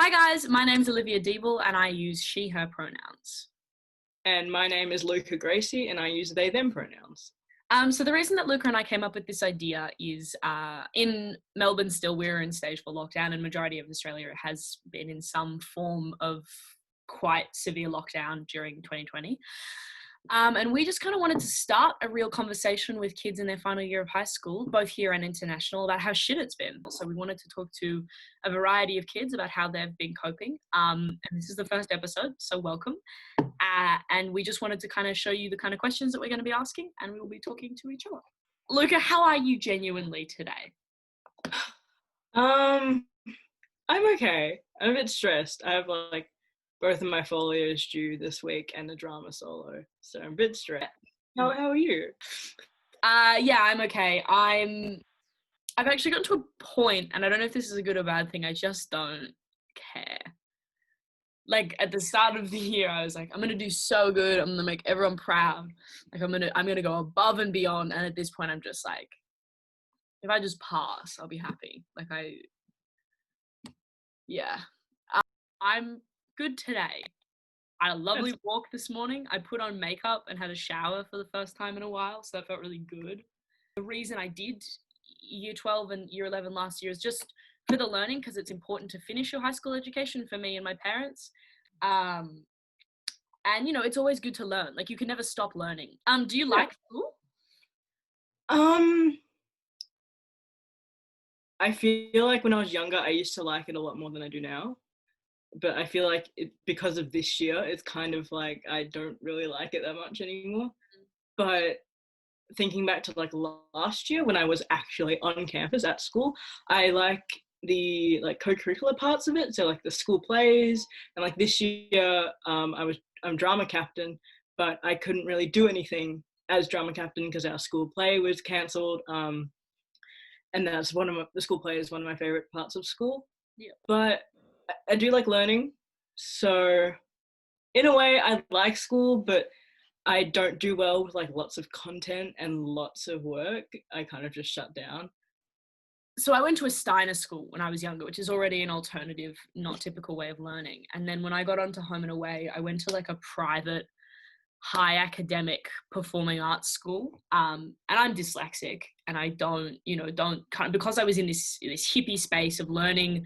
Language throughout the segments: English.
Hi guys, my name's Olivia and I use she, her pronouns. And my name is Luka Gracie, and I use they, them pronouns. So the reason that Luca and I came up with this idea is in Melbourne still we're in stage 4 lockdown, and majority of Australia has been in some form of quite severe lockdown during 2020. And we just kind of wanted to start a real conversation with kids in their final year of high school, both here and international, about how shit it's been. So we wanted to talk to a variety of kids about how they've been coping. And this is the first episode, so welcome. And we just wanted to kind of show you the kind of questions that we're going to be asking, and we will be talking to each other. Luca, how are you genuinely today? Um, I'm okay. I'm a bit stressed. I have both of my folios due this week and a drama solo, so I'm a bit stressed. How are you? Yeah, I'm okay. I've actually gotten to a point, and I don't know if this is a good or bad thing. I just don't care. Like at the start of the year, I was like, I'm gonna do so good. I'm gonna make everyone proud. Like I'm gonna go above and beyond. And at this point, I'm just like, if I just pass, I'll be happy. Yeah. I'm good today. I had a lovely walk this morning. I put on makeup and had a shower for the first time in a while, so that felt really good. The reason I did year 12 and year 11 last year is just for the learning, because it's important to finish your high school education for me and my parents. And it's always good to learn. Like you can never stop learning. Do you like school? Um, I feel like when I was younger, I used to like it a lot more than I do now. But I feel like because of this year, it's kind of like I don't really like it that much anymore. But thinking back to last year when I was actually on campus at school, I like the co-curricular parts of it. So like the school plays, and like this year, I'm drama captain, but I couldn't really do anything as drama captain because our school play was cancelled. And that's the school play is one of my favorite parts of school. Yeah. But I do like learning, so in a way, I like school, but I don't do well with lots of content and lots of work. I kind of just shut down. So I went to a Steiner school when I was younger, which is already an alternative, not typical way of learning. And then when I got onto home and away, I went to like a private high academic performing arts school. And I'm dyslexic, and I don't kind of, because I was in this hippie space of learning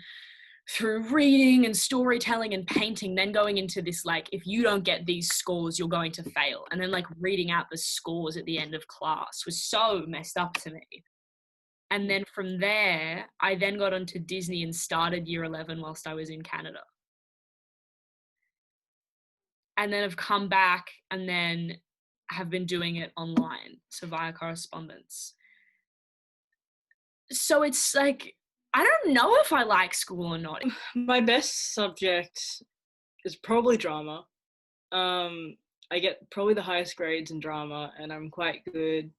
through reading and storytelling and painting, then going into this, like, if you don't get these scores, you're going to fail. And then like reading out the scores at the end of class was so messed up to me. And then from there, I then got onto Disney and started year 11 whilst I was in Canada. And then I've come back and then have been doing it online, so via correspondence. So it's like, I don't know if I like school or not. My best subject is probably drama. I get probably the highest grades in drama, and I'm quite good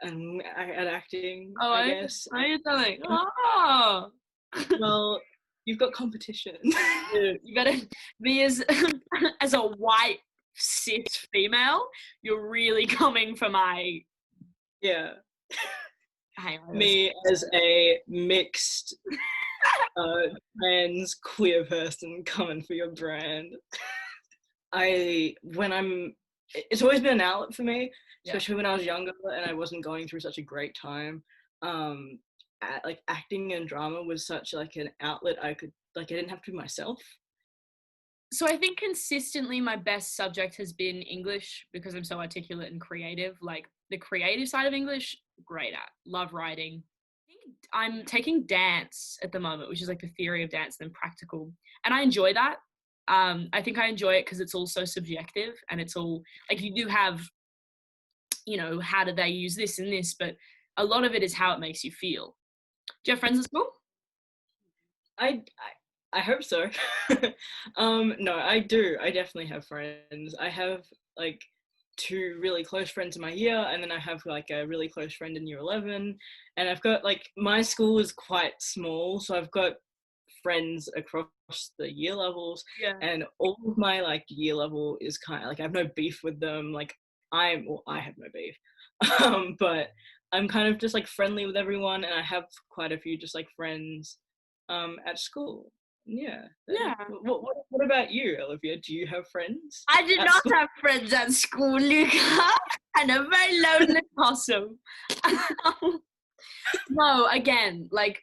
at acting, I guess. Are you telling? Oh, Well, you've got competition. you better be as as a white cis female. You're really coming for my. Yeah. Hang on. Me as a mixed trans queer person coming for your brand. It's always been an outlet for me, especially when I was younger and I wasn't going through such a great time. Acting and drama was such like an outlet I didn't have to be myself. So I think consistently my best subject has been English, because I'm so articulate and creative. Like the creative side of English, great at. Love writing. I'm taking dance at the moment, which is like the theory of dance and then practical. And I enjoy that. I think I enjoy it because it's also subjective, and it's all like, you do have, how do they use this and this, but a lot of it is how it makes you feel. Do you have friends at school? I hope so. No, I do. I definitely have friends. I have like two really close friends in my year, and then I have like a really close friend in year 11. And I've got my school is quite small, so I've got friends across the year levels. Yeah. And all of my year level is kind of I have no beef with them. I have no beef. But I'm kind of just friendly with everyone, and I have quite a few just friends at school. Yeah. Yeah. What about you, Olivia? Do you have friends I did at not school? have friends at school, Luka. And a very lonely possum. No, again, like,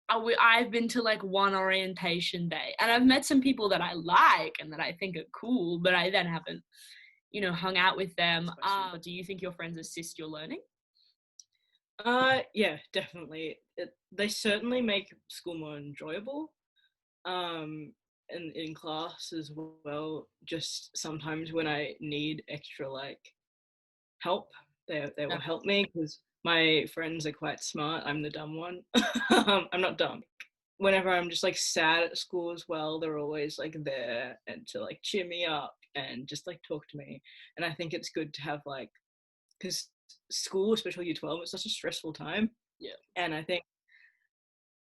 I've been to like one orientation day, and I've met some people that I like and that I think are cool, but I then haven't, hung out with them. Do you think your friends assist your learning? Yeah, definitely. They certainly make school more enjoyable. And in class as well. Just sometimes when I need extra like help, they will help me because my friends are quite smart. I'm the dumb one. I'm not dumb. Whenever I'm just like sad at school as well, they're always like there and to like cheer me up and just like talk to me. And I think it's good to have like, because school, especially year 12, it's such a stressful time. Yeah. And I think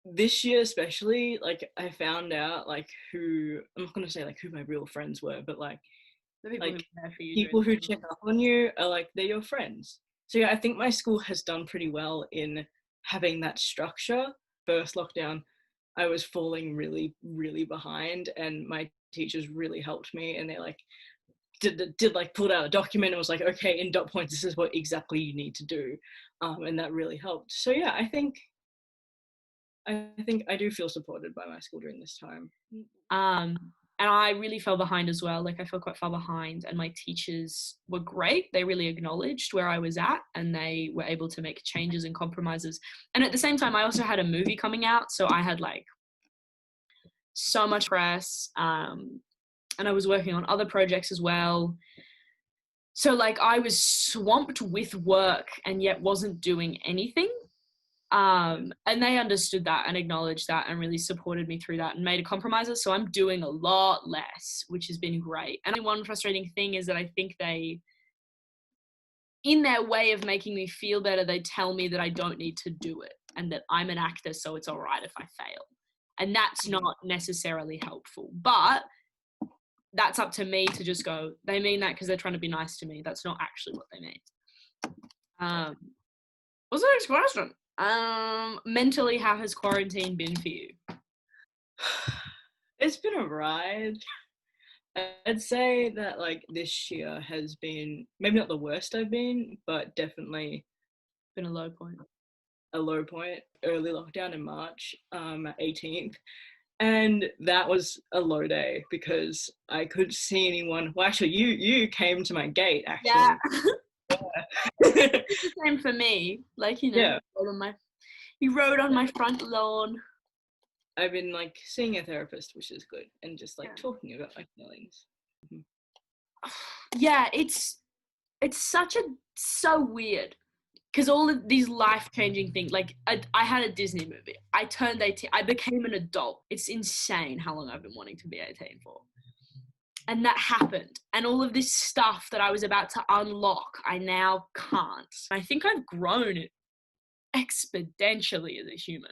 this year especially, like I found out like who, I'm not gonna say like who my real friends were, but like The people who like care for you. people who check up on you are like they're your friends. So yeah, I think my school has done pretty well in having that structure. First lockdown, I was falling really, really behind, and my teachers really helped me, and they like did like pulled out a document and was like, okay, in dot points, this is what exactly you need to do, and that really helped. So yeah, I think I do feel supported by my school during this time. And I really fell behind as well. Like, I fell quite far behind, and my teachers were great. They really acknowledged where I was at, and they were able to make changes and compromises. And at the same time, I also had a movie coming out, so I had like so much press, and I was working on other projects as well. So like, I was swamped with work and yet wasn't doing anything. And they understood that and acknowledged that and really supported me through that and made compromises. So I'm doing a lot less, which has been great. And one frustrating thing is that I think they, in their way of making me feel better, they tell me that I don't need to do it and that I'm an actor, so it's all right if I fail. And that's not necessarily helpful. But that's up to me to just go, they mean that because they're trying to be nice to me. That's not actually what they mean. What's the next question? Mentally, how has quarantine been for you? It's been a ride. I'd say that like this year has been maybe not the worst I've been, but definitely Been a low point. a low point. Early lockdown in March, 18th, and that was a low day because I couldn't see anyone. Well, actually, you came to my gate actually. Yeah. It's the same for me. Like, Yeah, he rode on my front lawn. I've been like seeing a therapist, which is good, and just like Yeah. talking about my feelings. Yeah, it's so weird because all of these life-changing things, like I had a Disney movie, I turned 18, I became an adult. It's insane how long I've been wanting to be 18 for. And that happened, and all of this stuff that I was about to unlock, I now can't. I think I've grown exponentially as a human,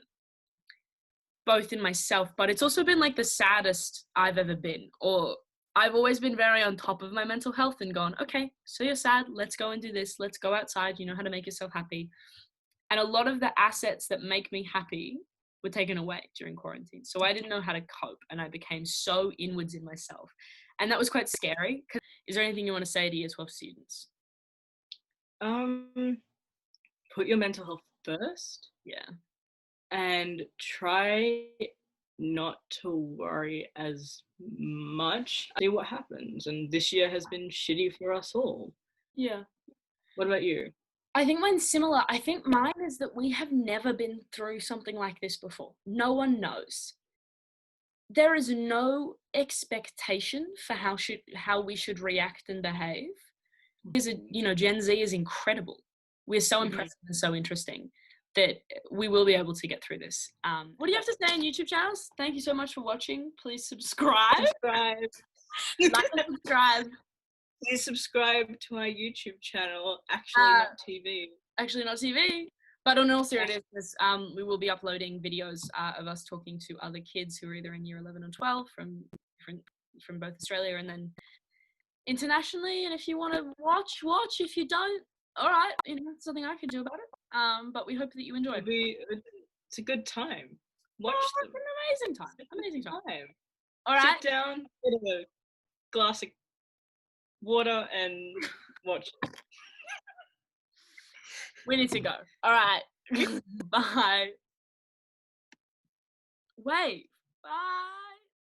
both in myself, but it's also been like the saddest I've ever been. Or I've always been very on top of my mental health and gone, okay, so you're sad, let's go and do this, let's go outside, you know how to make yourself happy. And a lot of the assets that make me happy were taken away during quarantine. So I didn't know how to cope, and I became so inwards in myself. And that was quite scary. Is there anything you want to say to year 12 students? Put your mental health first. Yeah. And try not to worry as much. See what happens. And this year has been shitty for us all. Yeah. What about you? I think mine's similar. I think mine is that we have never been through something like this before. No one knows. There is no expectation for how we should react and behave. Because Gen Z is incredible. We're so impressive and so interesting that we will be able to get through this. What do you have to say on YouTube channels? Thank you so much for watching. Please subscribe. Subscribe. Like and subscribe. Please subscribe to my YouTube channel. Actually, not TV. Actually, not TV. But in all seriousness, we will be uploading videos of us talking to other kids who are either in year 11 or 12 from both Australia and then internationally. And if you want to watch. If you don't, all right, there's nothing I can do about it. But we hope that you enjoy. It's a good time. Watch Oh, them. it's an amazing time. Amazing time. All Sit right. down, get a glass of water, and watch. We need to go. All right. Bye. Wait. Bye.